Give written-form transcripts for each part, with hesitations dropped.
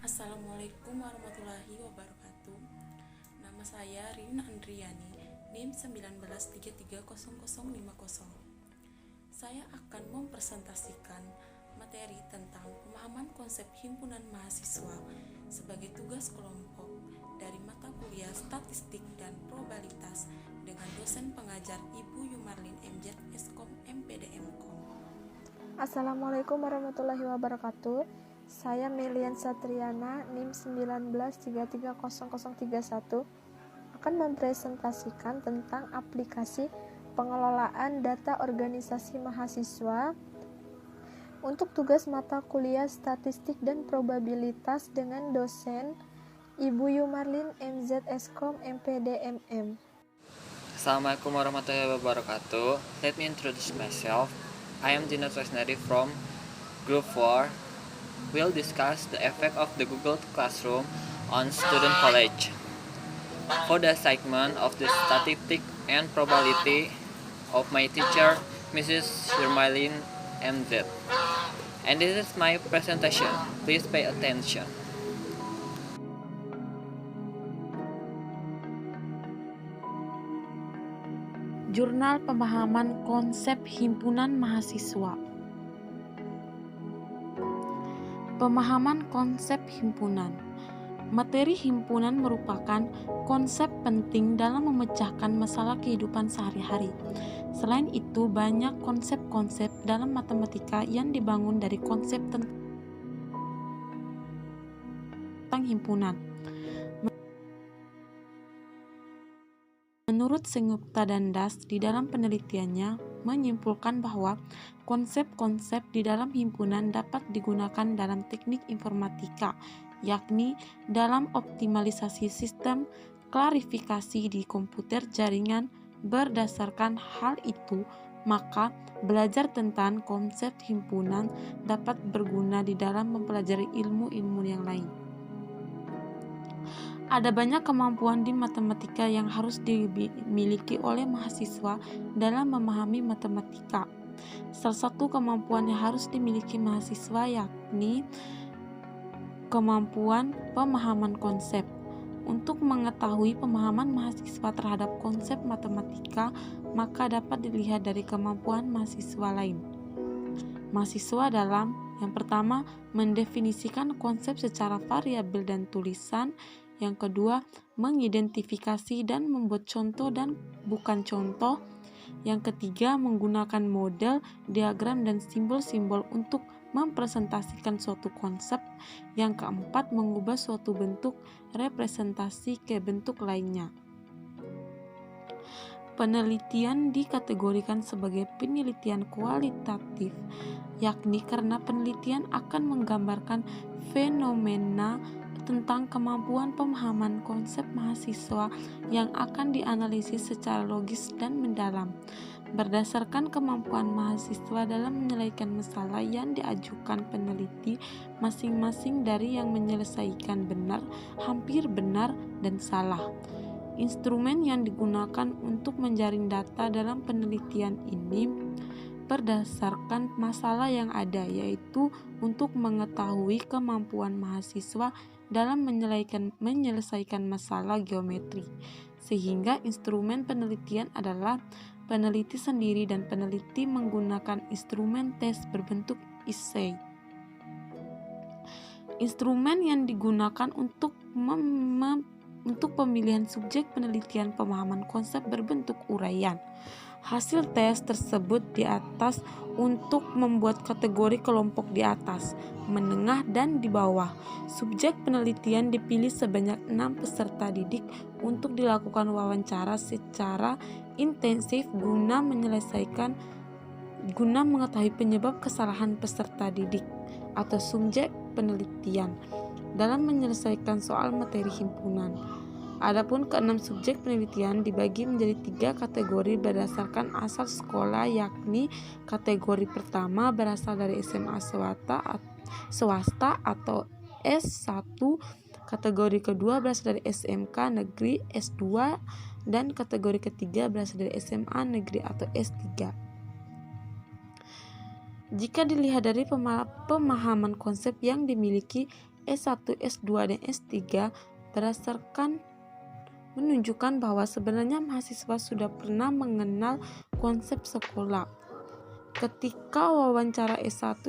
Assalamualaikum warahmatullahi wabarakatuh. Nama saya Rin Andriani, NIM 19330050. Saya akan mempresentasikan materi tentang pemahaman konsep himpunan mahasiswa sebagai tugas kelompok dari mata kuliah Statistik dan Probabilitas dengan dosen pengajar Ibu Yumarlin MZ Eskom MPDM-Kom. Assalamualaikum warahmatullahi wabarakatuh. Saya Melian Satriana, NIM 19330031 akan mempresentasikan tentang aplikasi pengelolaan data organisasi mahasiswa untuk tugas mata kuliah Statistik dan Probabilitas dengan dosen Ibu Yumarlin MZ Eskom MPDMM. Assalamualaikum warahmatullahi wabarakatuh. Let me introduce myself. I am Dina Tresnadi from Group 4. We'll discuss the effect of the Google Classroom on student college. For the segment of the statistics and probability of my teacher, Mrs. Yumarlin MZ. And this is my presentation. Please pay attention. Jurnal Pemahaman Konsep Himpunan Mahasiswa. Pemahaman konsep himpunan. Materi himpunan merupakan konsep penting dalam memecahkan masalah kehidupan sehari-hari. Selain itu, banyak konsep-konsep dalam matematika yang dibangun dari konsep tentang himpunan. Menurut Sengupta dan Das di dalam penelitiannya menyimpulkan bahwa konsep-konsep di dalam himpunan dapat digunakan dalam teknik informatika, yakni dalam optimalisasi sistem klarifikasi di komputer jaringan. Berdasarkan hal itu, maka belajar tentang konsep himpunan dapat berguna di dalam mempelajari ilmu-ilmu yang lain. Ada banyak kemampuan di matematika yang harus dimiliki oleh mahasiswa dalam memahami matematika. Salah satu kemampuan yang harus dimiliki mahasiswa yakni kemampuan pemahaman konsep. Untuk mengetahui pemahaman mahasiswa terhadap konsep matematika, maka dapat dilihat dari kemampuan mahasiswa lain. Mahasiswa dalam yang pertama, mendefinisikan konsep secara variabel dan tulisan. Yang kedua, mengidentifikasi dan membuat contoh dan bukan contoh. Yang ketiga, menggunakan model, diagram, dan simbol-simbol untuk mempresentasikan suatu konsep. Yang keempat, mengubah suatu bentuk representasi ke bentuk lainnya. Penelitian dikategorikan sebagai penelitian kualitatif, yakni karena penelitian akan menggambarkan fenomena tentang kemampuan pemahaman konsep mahasiswa yang akan dianalisis secara logis dan mendalam. Berdasarkan kemampuan mahasiswa dalam menyelesaikan masalah yang diajukan peneliti, masing-masing dari yang menyelesaikan benar, hampir benar, dan salah. Instrumen yang digunakan untuk menjaring data dalam penelitian ini berdasarkan masalah yang ada, yaitu untuk mengetahui kemampuan mahasiswa dalam menyelesaikan masalah geometri. Sehingga instrumen penelitian adalah peneliti sendiri dan peneliti menggunakan instrumen tes berbentuk essay. Instrumen yang digunakan untuk pemilihan subjek penelitian pemahaman konsep berbentuk uraian. Hasil tes tersebut di atas untuk membuat kategori kelompok di atas, menengah, dan di bawah. Subjek penelitian dipilih sebanyak 6 peserta didik untuk dilakukan wawancara secara intensif guna mengetahui penyebab kesalahan peserta didik atau subjek penelitian dalam menyelesaikan soal materi himpunan. Adapun keenam subjek penelitian dibagi menjadi 3 kategori berdasarkan asal sekolah, yakni kategori pertama berasal dari SMA swasta atau S1, kategori kedua berasal dari SMK negeri S2, dan kategori ketiga berasal dari SMA negeri atau S3. Jika dilihat dari pemahaman konsep yang dimiliki, S1, S2, dan S3 berdasarkan menunjukkan bahwa sebenarnya mahasiswa sudah pernah mengenal konsep sekolah. Ketika wawancara S1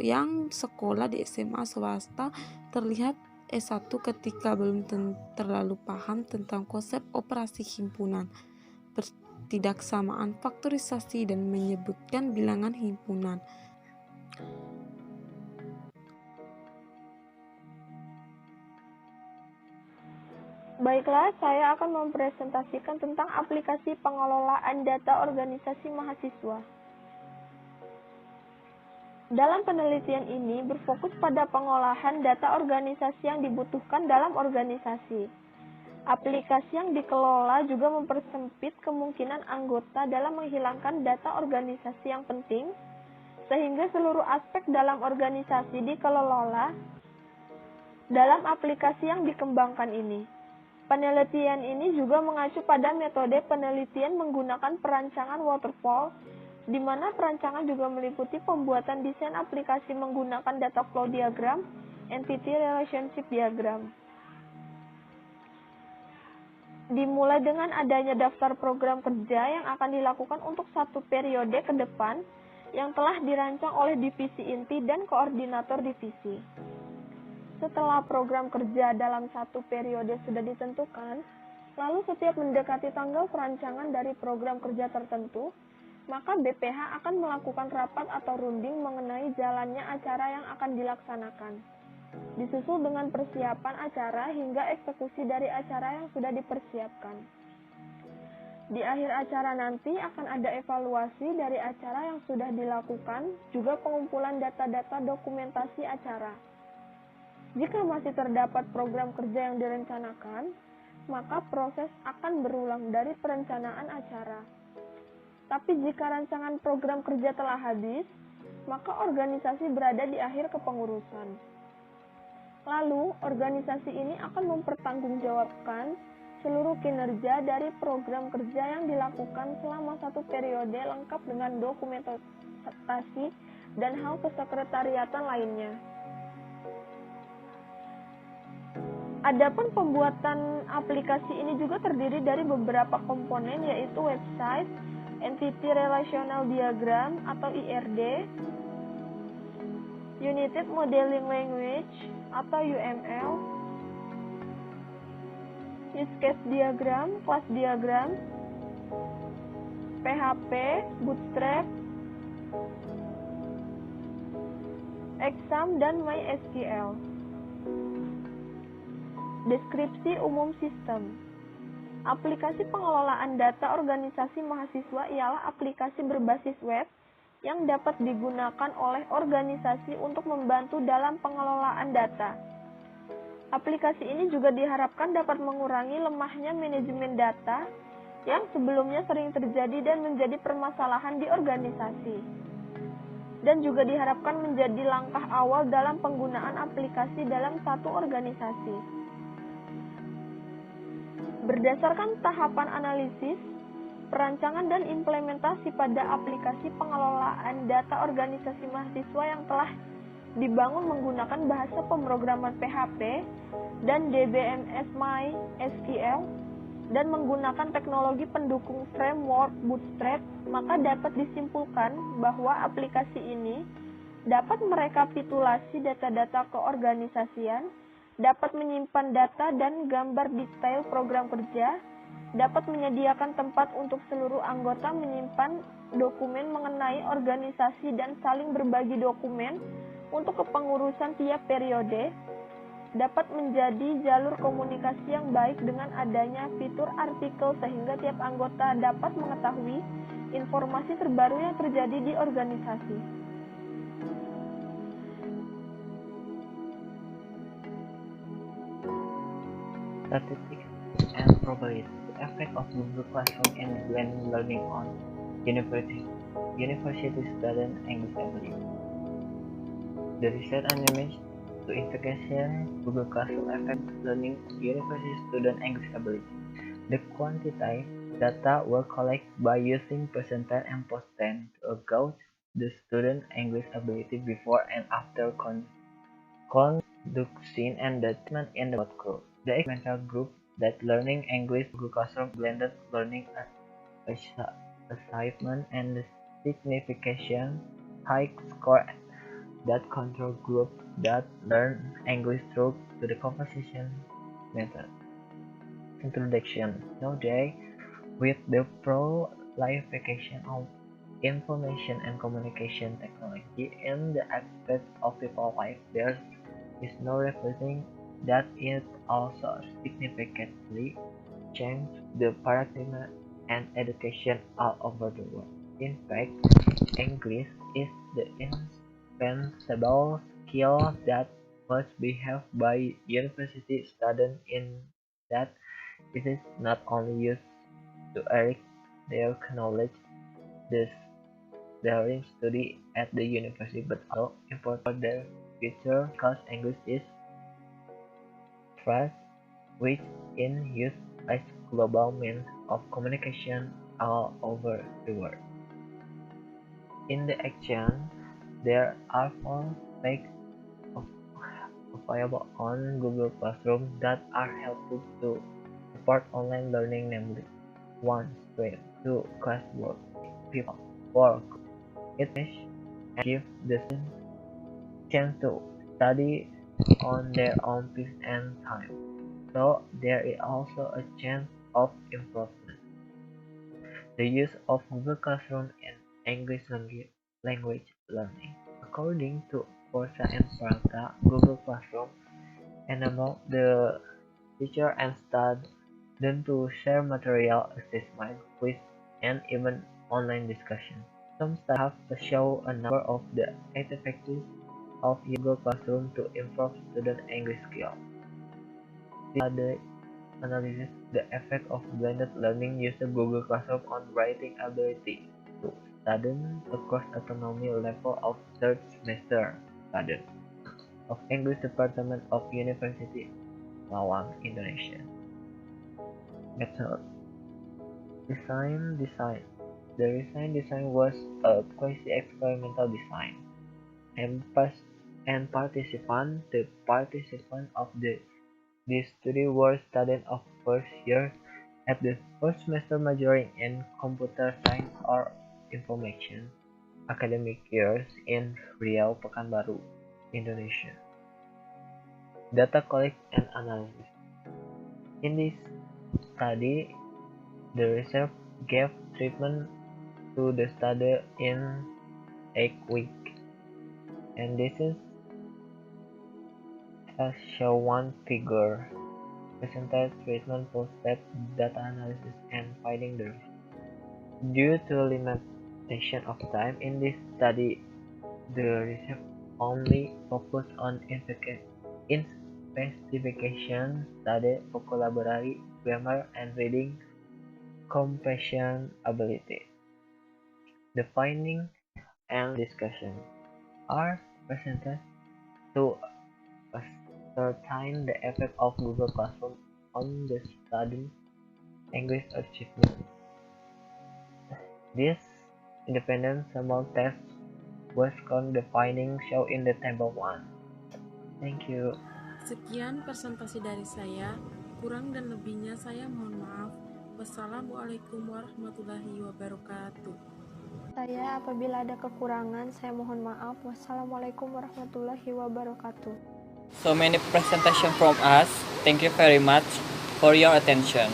yang sekolah di SMA swasta, terlihat S1 ketika belum terlalu paham tentang konsep operasi himpunan, ketidaksamaan faktorisasi, dan menyebutkan bilangan himpunan. Baiklah, saya akan mempresentasikan tentang aplikasi pengelolaan data organisasi mahasiswa. Dalam penelitian ini berfokus pada pengolahan data organisasi yang dibutuhkan dalam organisasi. Aplikasi yang dikelola juga mempersempit kemungkinan anggota dalam menghilangkan data organisasi yang penting, sehingga seluruh aspek dalam organisasi dikelola dalam aplikasi yang dikembangkan ini. Penelitian ini juga mengacu pada metode penelitian menggunakan perancangan waterfall, di mana perancangan juga meliputi pembuatan desain aplikasi menggunakan data flow diagram, entity relationship diagram. Dimulai dengan adanya daftar program kerja yang akan dilakukan untuk satu periode ke depan yang telah dirancang oleh divisi inti dan koordinator divisi. Setelah program kerja dalam satu periode sudah ditentukan, lalu setiap mendekati tanggal perancangan dari program kerja tertentu, maka BPH akan melakukan rapat atau runding mengenai jalannya acara yang akan dilaksanakan, disusul dengan persiapan acara hingga eksekusi dari acara yang sudah dipersiapkan. Di akhir acara nanti akan ada evaluasi dari acara yang sudah dilakukan, juga pengumpulan data-data dokumentasi acara. Jika masih terdapat program kerja yang direncanakan, maka proses akan berulang dari perencanaan acara. Tapi jika rancangan program kerja telah habis, maka organisasi berada di akhir kepengurusan. Lalu, organisasi ini akan mempertanggungjawabkan seluruh kinerja dari program kerja yang dilakukan selama satu periode lengkap dengan dokumentasi dan hal kesekretariatan lainnya. Adapun pembuatan aplikasi ini juga terdiri dari beberapa komponen, yaitu website, entity relational diagram atau IRD, United Modeling Language atau UML, use case diagram, class diagram, PHP, Bootstrap, Exam, dan MySQL. Deskripsi umum sistem. Aplikasi pengelolaan data organisasi mahasiswa ialah aplikasi berbasis web yang dapat digunakan oleh organisasi untuk membantu dalam pengelolaan data. Aplikasi ini juga diharapkan dapat mengurangi lemahnya manajemen data yang sebelumnya sering terjadi dan menjadi permasalahan di organisasi, dan juga diharapkan menjadi langkah awal dalam penggunaan aplikasi dalam satu organisasi. Berdasarkan tahapan analisis, perancangan dan implementasi pada aplikasi pengelolaan data organisasi mahasiswa yang telah dibangun menggunakan bahasa pemrograman PHP dan DBMS MySQL dan menggunakan teknologi pendukung framework Bootstrap, maka dapat disimpulkan bahwa aplikasi ini dapat merekapitulasi data-data keorganisasian, dapat menyimpan data dan gambar detail program kerja, dapat menyediakan tempat untuk seluruh anggota menyimpan dokumen mengenai organisasi dan saling berbagi dokumen untuk kepengurusan tiap periode, dapat menjadi jalur komunikasi yang baik dengan adanya fitur artikel sehingga tiap anggota dapat mengetahui informasi terbaru yang terjadi di organisasi. Statistics and probability. The effect of Google Classroom and blended learning on university student English ability. The research animates to investigation Google Classroom affect learning university student English ability. The quantitative data were collected by using percentile and post-10 to gauge the student English ability before and after Duxin and the treatment in the both group. The experimental group that learning English Google Classroom blended learning achievement and the signification high score that control group that learn English through to the conversation method. Introduction. Nowadays, with the proliferation of information and communication technology in the aspect of people's life, there is no reflecting that it also significantly changed the paradigm and education all over the world. In fact, English is the indispensable skill that must be held by university students in that it is not only used to erect their knowledge during study at the university but also important for their future because English is phrase which in use as global means of communication all over the world. In the action, there are 4 aspects available on Google Classroom that are helpful to support online learning, namely 1. Stream 2. Classwork 3. 4. It gives the students chance to study on their own pace and time, so there is also a chance of improvement. The use of Google Classroom in English language learning. According to Forza and Prata, Google Classroom enables the teacher and student to share material, assessment, quiz, and even online discussion. Some studies have shown a number of the effectiveness of Google Classroom to improve student English skills. This study analyzes the effect of blended learning using Google Classroom on writing ability to students across autonomy level of third semester students of English Department of University Lawang, Indonesia. Method. Design. The design was a quasi-experimental design, and the participants of this study were students of first year at the first semester majoring in computer science or information academic years in Riau, Pekanbaru, Indonesia. Data collect and analysis. In this study, the research gave treatment to the study in 8 weeks, and this is as shown one figure. Presented treatment post-step data analysis and finding the risk. Due to limitation of time in this study, the research only focused on investigation study vocabulary, grammar, and reading comprehension ability. The findings and discussion are presented to ascertain the effect of Google Classroom on the student's English achievement. This independent sample test was on the findings shown in the table 1. Thank you. Sekian presentasi dari saya, kurang dan lebihnya saya mohon maaf. Wassalamualaikum warahmatullahi wabarakatuh. Saya apabila ada kekurangan, saya mohon maaf. Wassalamualaikum warahmatullahi wabarakatuh. So many presentation from us. Thank you very much for your attention.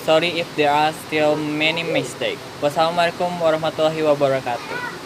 Sorry if there are still many mistakes. Wassalamualaikum warahmatullahi wabarakatuh.